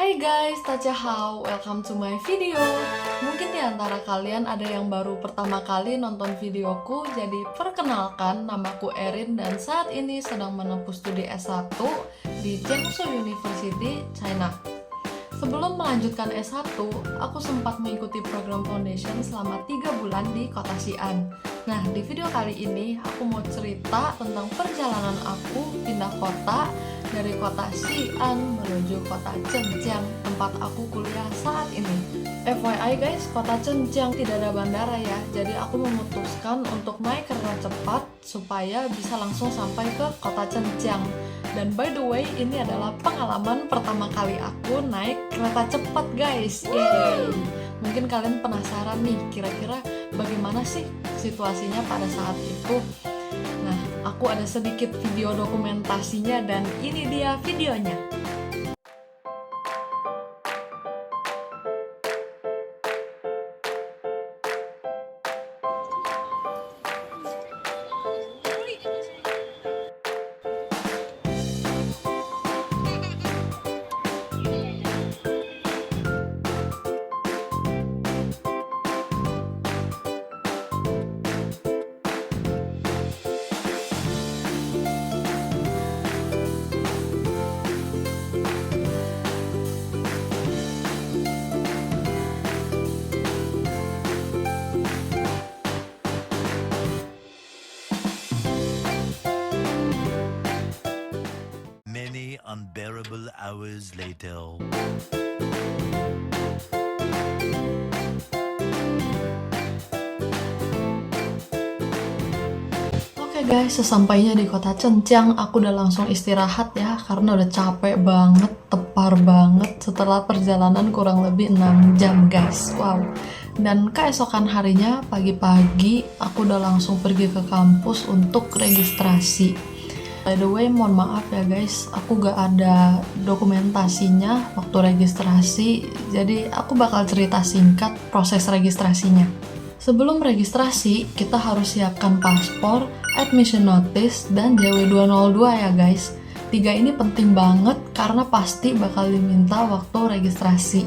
Hai guys, Tachahao, welcome to my video. Mungkin di antara kalian ada yang baru pertama kali nonton videoku, jadi perkenalkan, namaku Erin dan saat ini sedang menempuh studi S1 di Jiangsu University, China. Sebelum melanjutkan S1, aku sempat mengikuti program foundation selama 3 bulan di kota Xi'an. Nah, di video kali ini aku mau cerita tentang perjalanan aku pindah kota dari kota Xi'an menuju kota Zhenjiang, tempat aku kuliah saat ini. FYI guys, kota Zhenjiang tidak ada bandara ya, jadi aku memutuskan untuk naik kereta cepat supaya bisa langsung sampai ke kota Zhenjiang. Dan by the way, ini adalah pengalaman pertama kali aku naik kereta cepat guys. Yeay! Mungkin kalian penasaran nih, kira-kira bagaimana sih situasinya pada saat itu? Nah, aku ada sedikit video dokumentasinya dan ini dia videonya. Many unbearable hours later. Oke guys, sesampainya di kota Zhenjiang, aku udah langsung istirahat ya, karena udah capek banget, tepar banget setelah perjalanan kurang lebih 6 jam guys. Wow. Dan keesokan harinya, pagi-pagi, aku udah langsung pergi ke kampus untuk registrasi. By the way, mohon maaf ya guys, aku gak ada dokumentasinya waktu registrasi, jadi aku bakal cerita singkat proses registrasinya. Sebelum registrasi, kita harus siapkan paspor, admission notice, dan JW202 ya guys. 3 ini penting banget karena pasti bakal diminta waktu registrasi.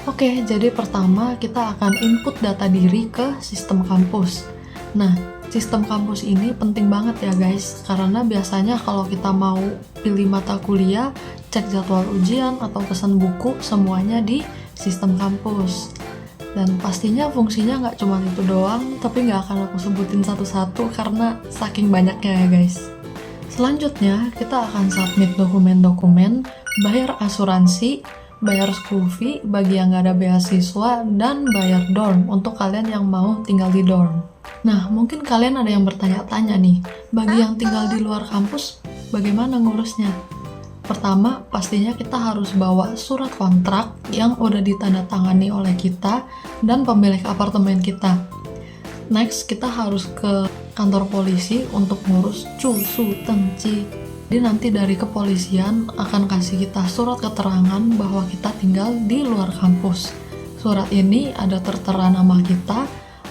Oke, jadi pertama kita akan input data diri ke sistem kampus. Nah, sistem kampus ini penting banget ya guys, karena biasanya kalau kita mau pilih mata kuliah, cek jadwal ujian, atau pesan buku, semuanya di sistem kampus. Dan pastinya fungsinya nggak cuma itu doang, tapi nggak akan aku sebutin satu-satu karena saking banyaknya ya guys. Selanjutnya, kita akan submit dokumen-dokumen, bayar asuransi, bayar school fee bagi yang nggak ada beasiswa, dan bayar dorm untuk kalian yang mau tinggal di dorm. Nah, mungkin kalian ada yang bertanya-tanya nih, bagi yang tinggal di luar kampus, bagaimana ngurusnya? Pertama, pastinya kita harus bawa surat kontrak yang udah ditandatangani oleh kita dan pemilik apartemen kita. Next, kita harus ke kantor polisi untuk ngurus Cusu Tengci. Jadi nanti dari kepolisian akan kasih kita surat keterangan bahwa kita tinggal di luar kampus. Surat ini ada tertera nama kita,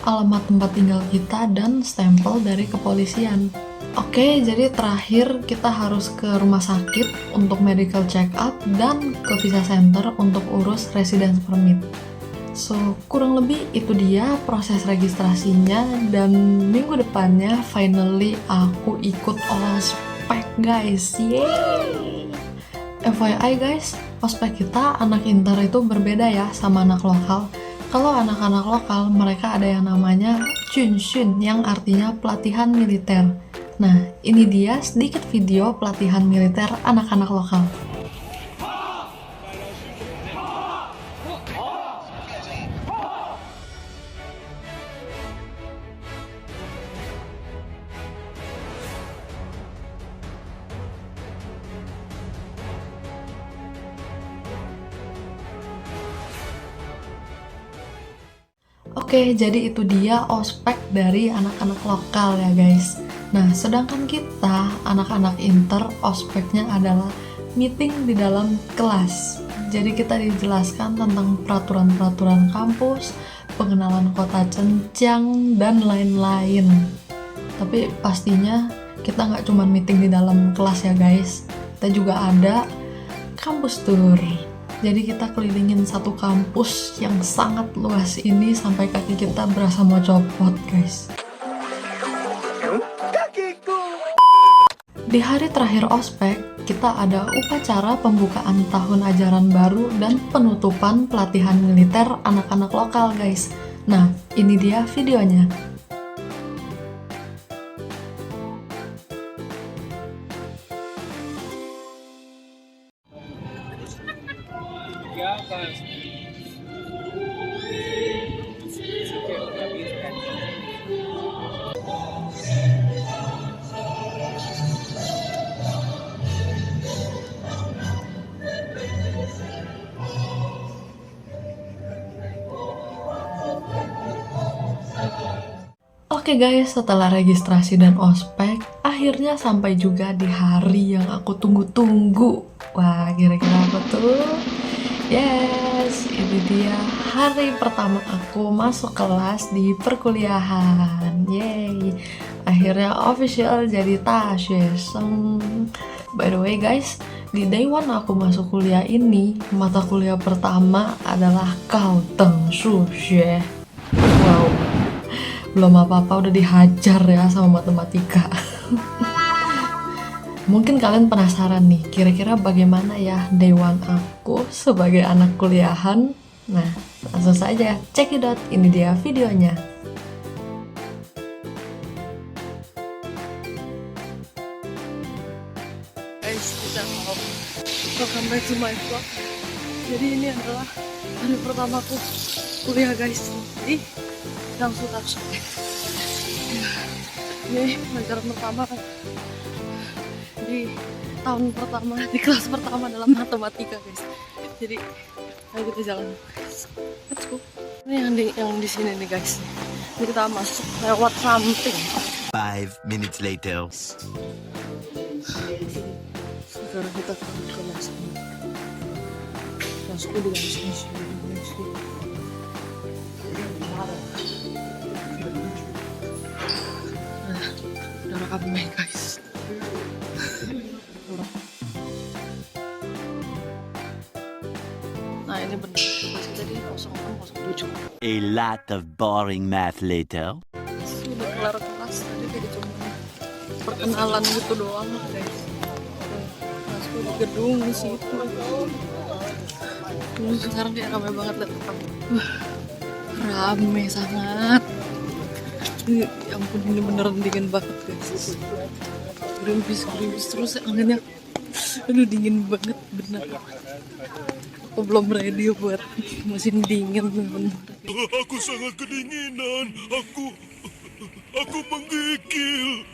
alamat tempat tinggal kita, dan stempel dari kepolisian. Oke, jadi terakhir kita harus ke rumah sakit untuk medical check up dan ke visa center untuk urus residence permit. So, kurang lebih itu dia proses registrasinya, dan minggu depannya finally aku ikut ospek guys. Yeay! FYI guys, ospek kita anak inter itu berbeda ya sama anak lokal. Kalau anak-anak lokal, mereka ada yang namanya Junshun, yang artinya pelatihan militer. Nah, ini dia sedikit video pelatihan militer anak-anak lokal. Oke, jadi itu dia ospek dari anak-anak lokal ya guys. Nah, sedangkan kita, anak-anak inter, ospeknya adalah meeting di dalam kelas. Jadi kita dijelaskan tentang peraturan-peraturan kampus, pengenalan kota Zhenjiang, dan lain-lain. Tapi pastinya kita nggak cuma meeting di dalam kelas ya guys. kita juga ada kampus tour. Jadi kita kelilingin satu kampus yang sangat luas ini sampai kaki kita berasa mau copot, guys. Di hari terakhir ospek, kita ada upacara pembukaan tahun ajaran baru dan penutupan pelatihan militer anak-anak lokal, guys. Nah, ini dia videonya. Oke guys, setelah registrasi dan ospek, akhirnya sampai juga di hari yang aku tunggu-tunggu. Wah, kira-kira apa tuh? Yes, ini dia hari pertama aku masuk kelas di perkuliahan. Yeay, akhirnya official jadi Tashes. By the way guys, di day one aku masuk kuliah ini, mata kuliah pertama adalah Gaoteng Shuxue. Wow, belum apa-apa udah dihajar ya sama matematika. Mungkin kalian penasaran nih, kira-kira bagaimana ya day one aku sebagai anak kuliahan? Nah, langsung saja check it out, ini dia videonya. Guys, kita mau welcome back to my vlog. Jadi ini adalah hari pertamaku kuliah guys. Jadi langsung ya. Ini pelajaran pertama kan di tahun pertama, di kelas pertama dalam matematika guys. Jadi ayo kita jalan, let's go. Ini yang di sini nih guys. Ini kita masuk lewat samping. 5 minutes later. Sekarang kita ke kelas ini. Kelasku di sini. Udah ramai guys. Nah ini bener, tadi 0607. A lot of boring math later. Sudah kelar kelas, tadi jadi cuma perkenalan gitu doang guys. Kelasku di gedung di situ. Sekarang dia ramai banget lihat. Rame sangat. Ya ampun, ini beneran dingin banget guys. Gerimis terus anginnya. Aduh dingin banget bener. Aku belum ready buat musim dingin bener. Aku sangat kedinginan. Aku menggigil.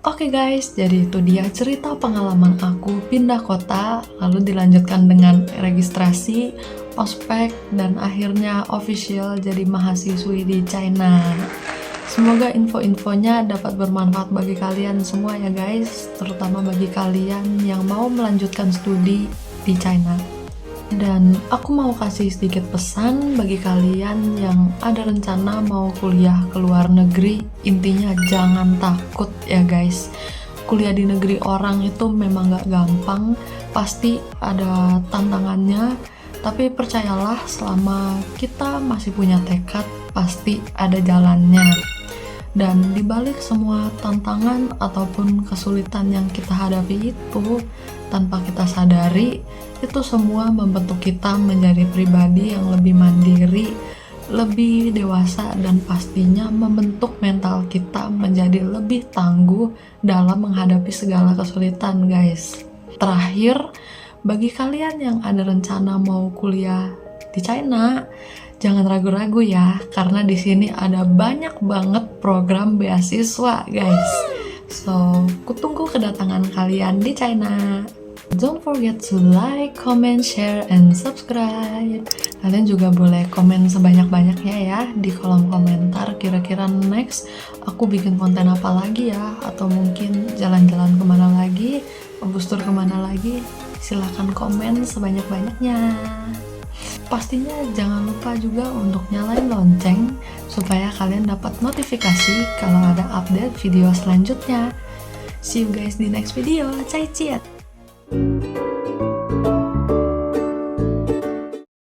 Oke guys, jadi itu dia cerita pengalaman aku pindah kota, lalu dilanjutkan dengan registrasi, ospek, dan akhirnya official jadi mahasiswi di China. Semoga info-infonya dapat bermanfaat bagi kalian semua ya guys, terutama bagi kalian yang mau melanjutkan studi di China. Dan aku mau kasih sedikit pesan bagi kalian yang ada rencana mau kuliah ke luar negeri. Intinya jangan takut ya guys. Kuliah di negeri orang itu memang gak gampang, pasti ada tantangannya. Tapi percayalah, selama kita masih punya tekad, pasti ada jalannya. Dan dibalik semua tantangan ataupun kesulitan yang kita hadapi itu, tanpa kita sadari, itu semua membentuk kita menjadi pribadi yang lebih mandiri, lebih dewasa, dan pastinya membentuk mental kita menjadi lebih tangguh dalam menghadapi segala kesulitan guys. Terakhir, bagi kalian yang ada rencana mau kuliah di China, jangan ragu-ragu ya, karena di sini ada banyak banget program beasiswa guys. So, kutunggu kedatangan kalian di China. Don't forget to like, comment, share, and subscribe. Kalian juga boleh komen sebanyak-banyaknya ya di kolom komentar. Kira-kira next aku bikin konten apa lagi ya, atau mungkin jalan-jalan kemana lagi, bus tour kemana lagi. Silahkan komen sebanyak-banyaknya. Pastinya jangan lupa juga untuk nyalain lonceng supaya kalian dapat notifikasi kalau ada update video selanjutnya. See you guys di next video. Cai ciat.